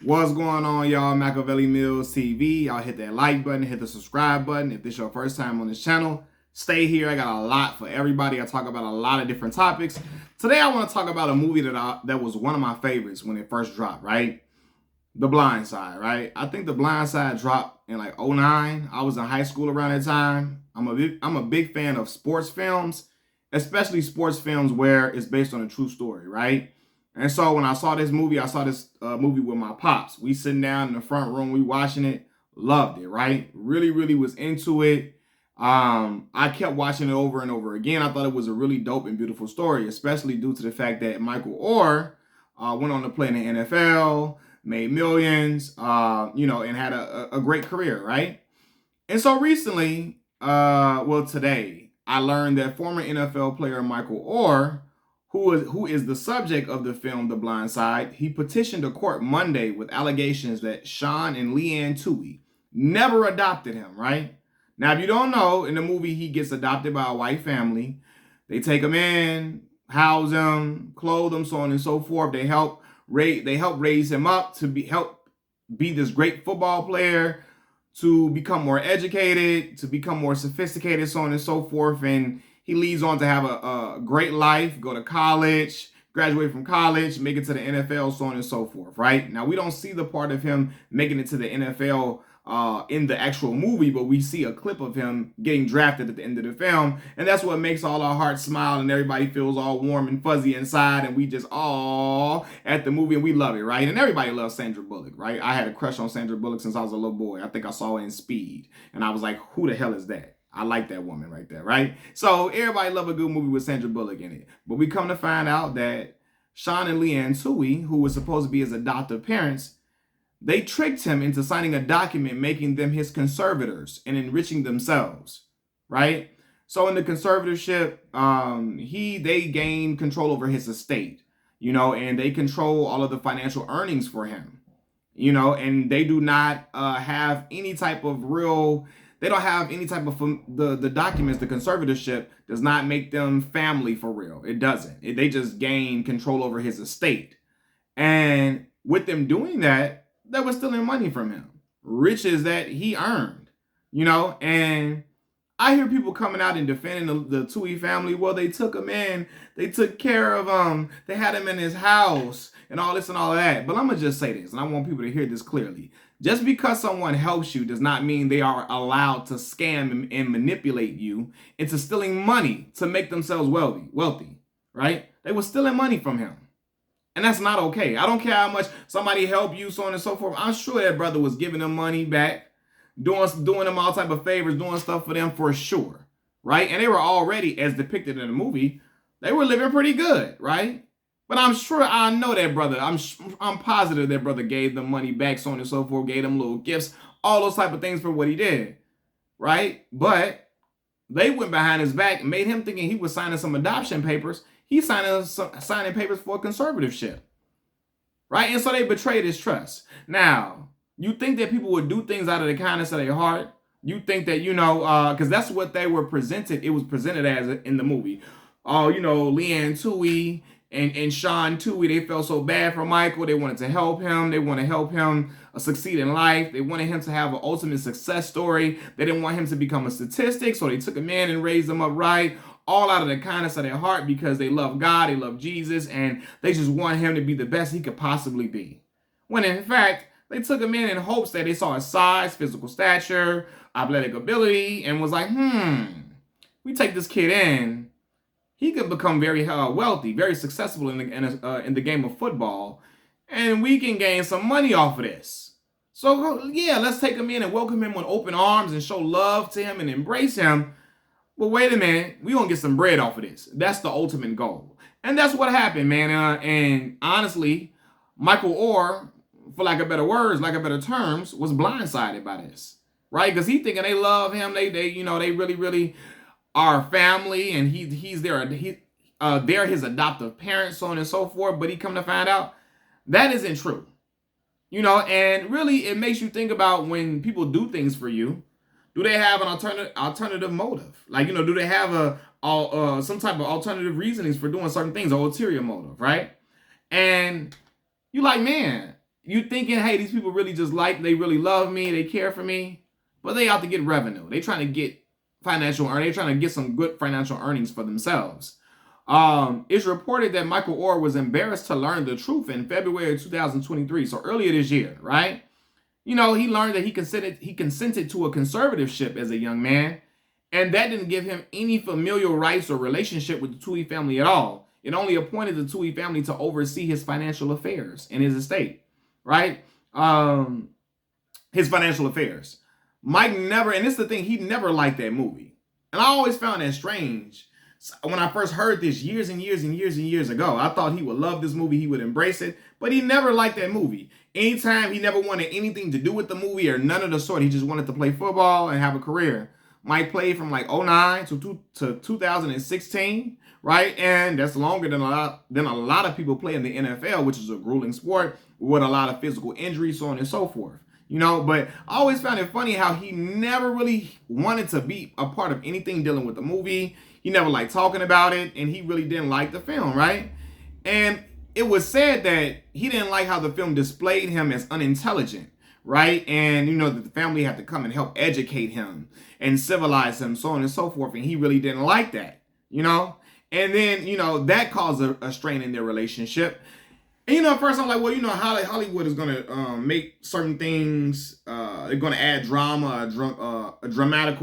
What's going on, y'all? Machiavelli Mills TV. Y'all hit that like button, hit the subscribe button. If this is your first time on this channel, stay here. I got a lot for everybody. I talk about a lot of different topics. Today, I want to talk about a movie that was one of my favorites when it first dropped, right? The Blind Side, right? I think The Blind Side dropped in like '09. I was in high school around that time. I'm a big fan of sports films, especially sports films where it's based on a true story, right? And so when I saw this movie, I saw this movie with my pops. We sitting down in the front room, we watching it, loved it, right? Really was into it. I kept watching it over and over again. I thought it was a really dope and beautiful story, especially due to the fact that Michael Oher went on to play in the NFL, made millions, and had a great career, right? And so recently, today, I learned that former NFL player Michael Oher, who is the subject of the film The Blind Side, he petitioned a court Monday with allegations that Sean and Leanne Tuohy never adopted him, right? Now, if you don't know, in the movie, he gets adopted by a white family. They take him in, house him, clothe him, so on and so forth. They help raise him up to be this great football player, to become more educated, to become more sophisticated, so on and so forth. And he leads on to have a great life, go to college, graduate from college, make it to the NFL, so on and so forth, right? Now, we don't see the part of him making it to the NFL in the actual movie, but we see a clip of him getting drafted at the end of the film, and that's what makes all our hearts smile and everybody feels all warm and fuzzy inside, and we just all at the movie and we love it, right? And everybody loves Sandra Bullock, right? I had a crush on Sandra Bullock since I was a little boy. I think I saw her in Speed, and I was like, who the hell is that? I like that woman right there, right? So everybody love a good movie with Sandra Bullock in it. But we come to find out that Sean and Leanne Tuohy, who was supposed to be his adoptive parents, they tricked him into signing a document making them his conservators and enriching themselves, right? So in the conservatorship, they gain control over his estate, and they control all of the financial earnings for him, and they do not have any type of real. They don't have any type of the documents. The conservatorship does not make them family for real. It doesn't. They just gain control over his estate, and with them doing that, they were stealing money from him, riches that he earned, and I hear people coming out and defending the Tuohy family. Well, they took him in, they took care of him, they had him in his house, and all this and all that. But I'm going to just say this, and I want people to hear this clearly. Just because someone helps you does not mean they are allowed to scam and manipulate you into stealing money to make themselves wealthy, right? They were stealing money from him. And that's not okay. I don't care how much somebody helped you, so on and so forth. I'm sure that brother was giving them money back, doing them all type of favors, doing stuff for them for sure, right? And they were already, as depicted in the movie, they were living pretty good, right? But I know that brother. I'm positive that brother gave them money back, so on and so forth, gave them little gifts, all those type of things for what he did, right? But they went behind his back and made him thinking he was signing some adoption papers. He's signing papers for a conservatorship, right? And so they betrayed his trust. Now, you think that people would do things out of the kindness of their heart? You think that, because that's what they were presented. It was presented as in the movie. Leanne Tuohy and Sean Tuohy, they felt so bad for Michael. They wanted to help him. They want to help him succeed in life. They wanted him to have an ultimate success story. They didn't want him to become a statistic, so they took him in and raised him up right, all out of the kindness of their heart because they love God, they love Jesus, and they just want him to be the best he could possibly be. When in fact, they took him in hopes that they saw his size, physical stature, athletic ability, and was like, we take this kid in, he could become very wealthy, very successful in the game of football, and we can gain some money off of this. So yeah, let's take him in and welcome him with open arms and show love to him and embrace him. But wait a minute, we're going to get some bread off of this. That's the ultimate goal. And that's what happened, man. And honestly, Michael Oher, for lack of better words, lack of better terms, was blindsided by this, right? Because he thinking they love him. They really are family, and they're his adoptive parents, so on and so forth. But he come to find out that isn't true, and really it makes you think about when people do things for you. Do they have an alternative motive? Like, do they have some type of alternative reasonings for doing certain things, or ulterior motive, right? And you like, man, You thinking, hey, these people really just they really love me, they care for me, but they out to get revenue. They trying to get they trying to get some good financial earnings for themselves. It's reported that Michael Oher was embarrassed to learn the truth in February of 2023, so earlier this year, right? He learned that he consented to a conservatorship as a young man, and that didn't give him any familial rights or relationship with the Tuohy family at all. It only appointed the Tuohy family to oversee his financial affairs and his estate, right? His financial affairs. Mike never, and this is the thing, he never liked that movie. And I always found that strange. When I first heard this years and years and years and years ago, I thought he would love this movie, he would embrace it, but he never liked that movie. Anytime, he never wanted anything to do with the movie or none of the sort. He just wanted to play football and have a career. Mike played from like 2009 to 2016, right? And that's longer than a lot of people play in the NFL, which is a grueling sport with a lot of physical injuries, so on and so forth. But I always found it funny how he never really wanted to be a part of anything dealing with the movie. He never liked talking about it, and he really didn't like the film, right? And it was said that he didn't like how the film displayed him as unintelligent, right? And, that the family had to come and help educate him and civilize him, so on and so forth, and he really didn't like that, And then, that caused a strain in their relationship. And, at first I'm like, well, Hollywood is going to make certain things, they're going to add drama, a dramatic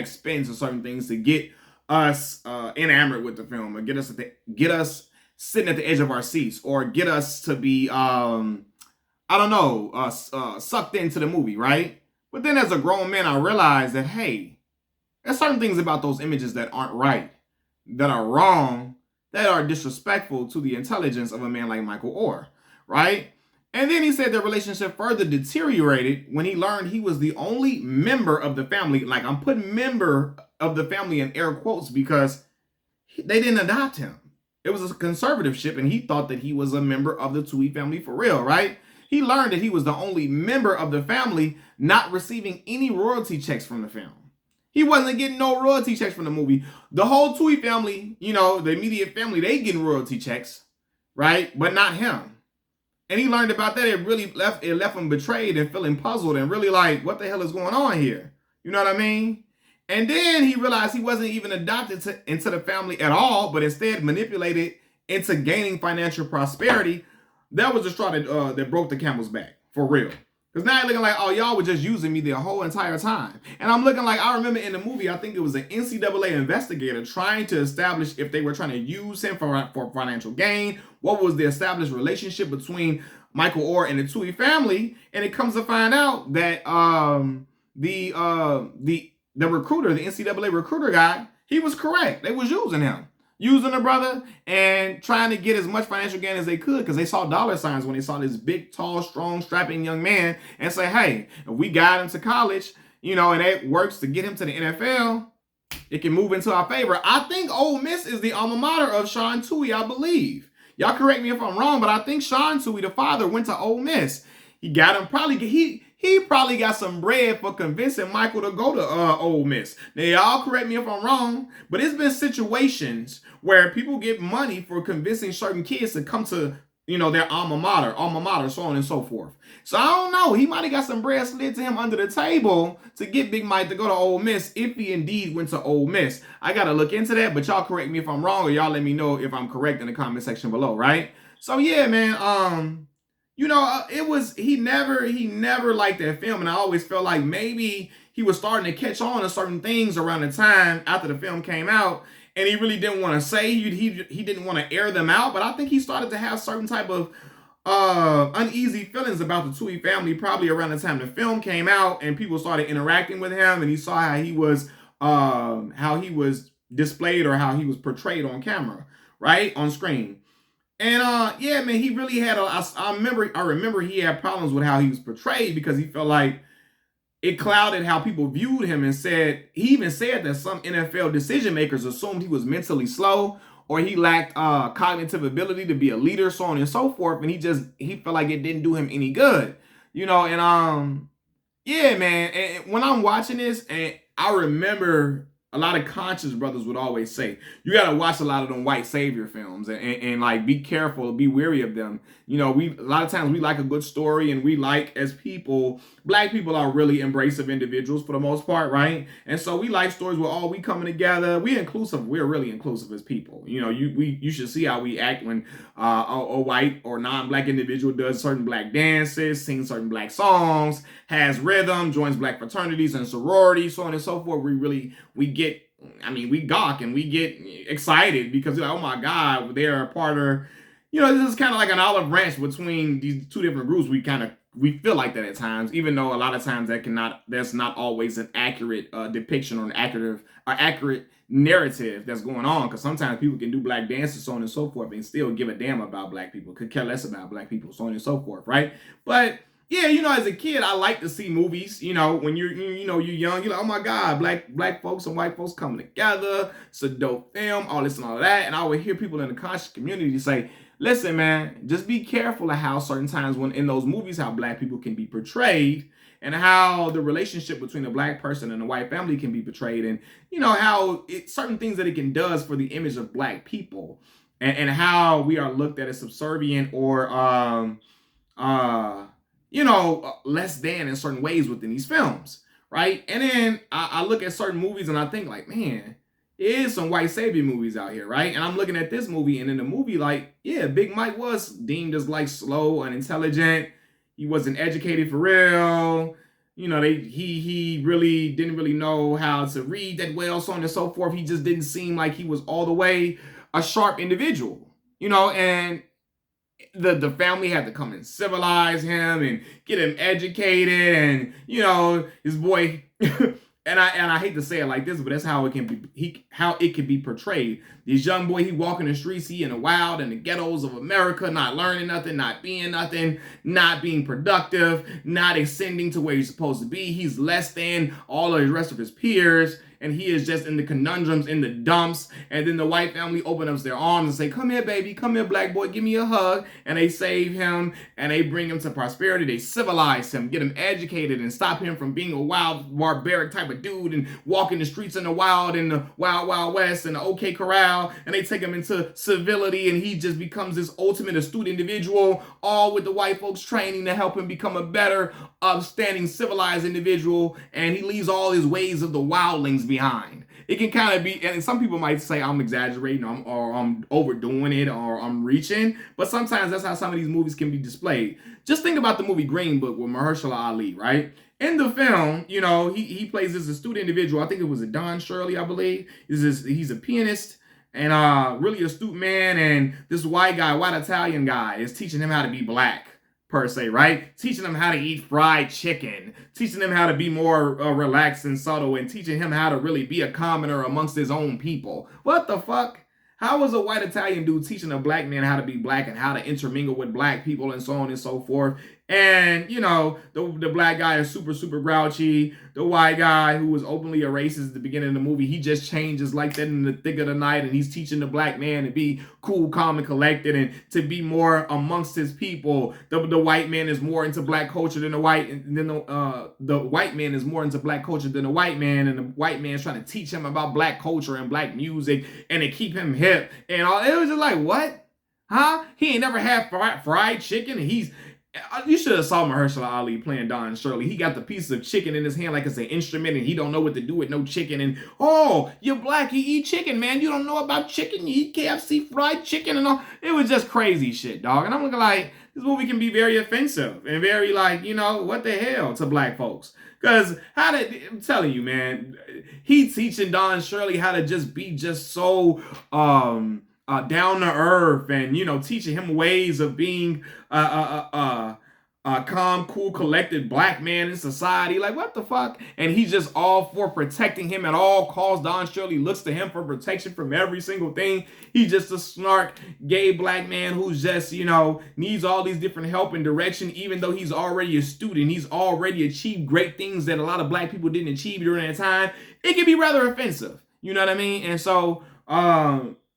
spin to certain things to get us enamored with the film, or get us sitting at the edge of our seats, or get us to be, sucked into the movie, right? But then as a grown man, I realized that, hey, there's certain things about those images that aren't right, that are wrong, that are disrespectful to the intelligence of a man like Michael Oher, right? And then he said their relationship further deteriorated when he learned he was the only member of the family. Like, I'm putting member of the family in air quotes because they didn't adopt him. It was a conservatorship, and he thought that he was a member of the Tuohy family for real, right? He learned that he was the only member of the family not receiving any royalty checks from the film. He wasn't getting no royalty checks from the movie. The whole Tuohy family, the immediate family, they getting royalty checks, right? But not him. And he learned about that. It left him betrayed and feeling puzzled and really like, what the hell is going on here? You know what I mean? And then he realized he wasn't even adopted into the family at all, but instead manipulated into gaining financial prosperity. That was the straw that broke the camel's back, for real. Because now you're looking like, oh, y'all were just using me the whole entire time. And I'm looking like, I remember in the movie, I think it was an NCAA investigator trying to establish if they were trying to use him for financial gain. What was the established relationship between Michael Oher and the Tuohy family? And it comes to find out that the recruiter, the NCAA recruiter guy, he was correct. They was using him. Using the brother and trying to get as much financial gain as they could, because they saw dollar signs when they saw this big, tall, strong, strapping young man, and say, hey, if we got him to college, and it works to get him to the NFL, it can move into our favor. I think Ole Miss is the alma mater of Sean Tuohy, I believe. Y'all correct me if I'm wrong, but I think Sean Tuohy, the father, went to Ole Miss. He got him, he probably got some bread for convincing Michael to go to Ole Miss. Now, y'all correct me if I'm wrong, but it's been situations where people get money for convincing certain kids to come to, their alma mater, so on and so forth. So I don't know. He might have got some bread slid to him under the table to get Big Mike to go to Ole Miss if he indeed went to Ole Miss. I got to look into that, but y'all correct me if I'm wrong, or y'all let me know if I'm correct in the comment section below, right? So yeah, man, he never liked that film, and I always felt like maybe he was starting to catch on to certain things around the time after the film came out, and he really didn't want to say, he didn't want to air them out, but I think he started to have certain type of uneasy feelings about the Tuohy family probably around the time the film came out, and people started interacting with him, and he saw how he was displayed, or how he was portrayed on camera, right, on screen. And yeah, man, he really had I remember he had problems with how he was portrayed, because he felt like it clouded how people viewed him, and he even said that some NFL decision makers assumed he was mentally slow, or he lacked cognitive ability to be a leader, so on and so forth, and he felt like it didn't do him any good, and yeah, man, and when I'm watching this, and I remember a lot of conscious brothers would always say, you got to watch a lot of them white savior films and like be careful, be wary of them. You know, a lot of times we like a good story, and we like, as people, black people are really embracive individuals for the most part, right? And so we like stories where we coming together. We're really inclusive as people. You know, you should see how we act when a white or non-black individual does certain black dances, sings certain black songs, has rhythm, joins black fraternities and sororities, so on and so forth. We gawk and we get excited because, oh my God, they're a part of, this is kind of like an olive branch between these two different groups. We feel like that at times, even though a lot of times that's not always an accurate depiction or an accurate narrative that's going on. Because sometimes people can do black dances, so on and so forth, and still give a damn about black people, could care less about black people, so on and so forth, right? But yeah, as a kid, I like to see movies. When you're young, you're like, oh my God, black folks and white folks coming together. It's a dope film, all this and all of that. And I would hear people in the conscious community say, listen, man, just be careful of how certain times when in those movies, how black people can be portrayed, and how the relationship between a black person and a white family can be portrayed, and how certain things that it can does for the image of black people, and how we are looked at as subservient or less than in certain ways within these films, right? And then I look at certain movies and I think like, man, there is some white savior movies out here, right? And I'm looking at this movie, and in the movie, like, yeah, Big Mike was deemed as like slow, unintelligent. He wasn't educated for real. He really didn't really know how to read that well, so on and so forth. He just didn't seem like he was all the way a sharp individual, and the family had to come and civilize him and get him educated, and his boy and I hate to say it like this, but that's how it can be portrayed. This young boy, he walking the streets, he in the wild in the ghettos of America, not learning nothing, not being nothing, not being productive, not ascending to where he's supposed to be. He's less than all of the rest of his peers, and he is just in the conundrums, in the dumps. And then the white family open up their arms and say, come here, baby, come here, black boy, give me a hug. And they save him, and they bring him to prosperity. They civilize him, get him educated, and stop him from being a wild, barbaric type of dude and walking the streets in the wild, wild west, and the OK Corral. And they take him into civility, and he just becomes this ultimate astute individual, all with the white folks training to help him become a better, upstanding, civilized individual. And he leaves all his ways of the wildlings behind. It can kind of be, and some people might say I'm exaggerating, or I'm overdoing it, or I'm reaching, but sometimes that's how some of these movies can be displayed. Just think about the movie Green Book with Mahershala Ali, right? In the film, he plays this astute individual. I think it was a Don Shirley, I believe. He's a pianist and really astute man, and this white Italian guy is teaching him how to be black, per se, right? Teaching him how to eat fried chicken, teaching him how to be more relaxed and subtle, and teaching him how to really be a commoner amongst his own people. What the fuck? How is a white Italian dude teaching a black man how to be black and how to intermingle with black people and so on and so forth? And, the black guy is super, super grouchy. The white guy who was openly a racist at the beginning of the movie, he just changes like that in the thick of the night, and he's teaching the black man to be cool, calm, and collected, and to be more amongst his people. The white man is more into black culture than the white, and then the white man is more into black culture than the white man, and the white man is trying to teach him about black culture and black music, and to keep him hip. And all, it was just like, what? Huh? He ain't never had fried chicken, and you should have saw Mahershala Ali playing Don Shirley. He got the piece of chicken in his hand like it's an instrument, and he don't know what to do with no chicken. And, oh, you're black, you eat chicken, man. You don't know about chicken. You eat KFC fried chicken and all. It was just crazy shit, dog. And I'm looking like, this movie can be very offensive and very like, what the hell to black folks. Because I'm telling you, man, he teaching Don Shirley how to just be just so down to earth, and teaching him ways of being calm, cool, collected black man in society. Like, what the fuck? And he's just all for protecting him at all costs. Don Shirley looks to him for protection from every single thing. He's just a snark, gay black man who's just, needs all these different help and direction, even though he's already a student. He's already achieved great things that a lot of black people didn't achieve during that time. It can be rather offensive. You know what I mean? And so,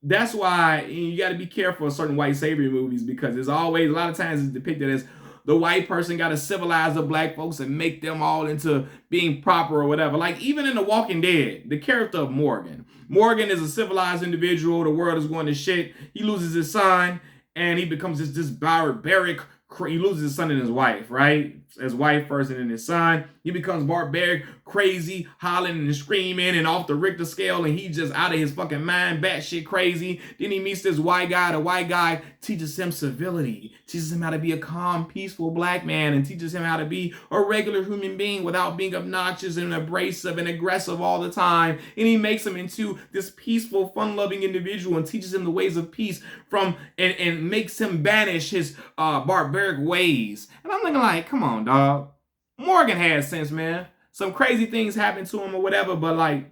that's why you got to be careful of certain white savior movies, because there's always, a lot of times it's depicted as the white person got to civilize the black folks and make them all into being proper or whatever. Like even in The Walking Dead, the character of Morgan. Morgan is a civilized individual. The world is going to shit. He loses his son and he becomes this barbaric. He loses his son and his wife, right? His wife first and then his son. He becomes barbaric, crazy, hollering and screaming and off the Richter scale, and he's just out of his fucking mind, batshit crazy. Then he meets this white guy. The white guy teaches him civility, teaches him how to be a calm, peaceful black man, and teaches him how to be a regular human being without being obnoxious and abrasive and aggressive all the time. And he makes him into this peaceful, fun-loving individual and teaches him the ways of peace and makes him banish his barbaric ways. And I'm looking like, come on, dog. Morgan has sense, man. Some crazy things happen to him or whatever, but like,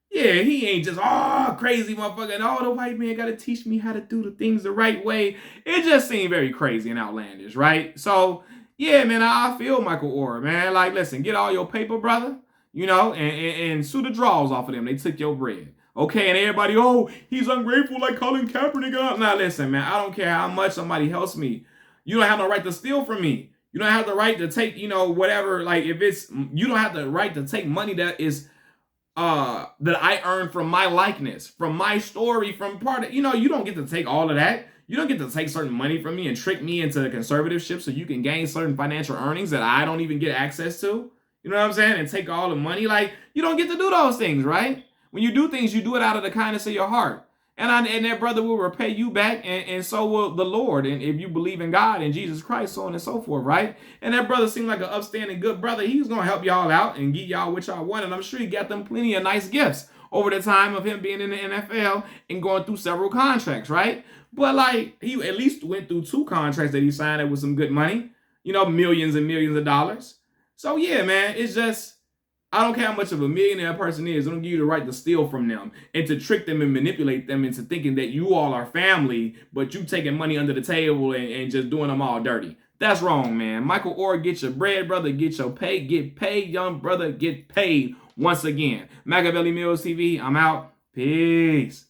yeah, he ain't just, crazy motherfucker. And the white man got to teach me how to do the things the right way. It just seemed very crazy and outlandish, right? So, yeah, man, I feel Michael Oher, man. Like, listen, get all your paper, brother, and sue the draws off of them. They took your bread. Okay, and everybody, he's ungrateful like Colin Kaepernick. Now, listen, man, I don't care how much somebody helps me. You don't have no right to steal from me. You don't have the right to take, whatever, like you don't have the right to take money that is, that I earned from my likeness, from my story, from part of, you don't get to take all of that. You don't get to take certain money from me and trick me into the conservatorship so you can gain certain financial earnings that I don't even get access to. You know what I'm saying? And take all the money. Like, you don't get to do those things, right? When you do things, you do it out of the kindness of your heart. And that brother will repay you back, and so will the Lord. And if you believe in God and Jesus Christ, so on and so forth, right? And that brother seemed like an upstanding, good brother. He's going to help y'all out and give y'all what y'all want. And I'm sure he got them plenty of nice gifts over the time of him being in the NFL and going through several contracts, right? But like, he at least went through 2 contracts that he signed with some good money, millions and millions of dollars. So yeah, man, it's just, I don't care how much of a millionaire a person is. I don't give you the right to steal from them and to trick them and manipulate them into thinking that you all are family, but you taking money under the table and just doing them all dirty. That's wrong, man. Michael Oher, get your bread, brother. Get your pay. Get paid, young brother. Get paid once again. Machiavelli Mills TV, I'm out. Peace.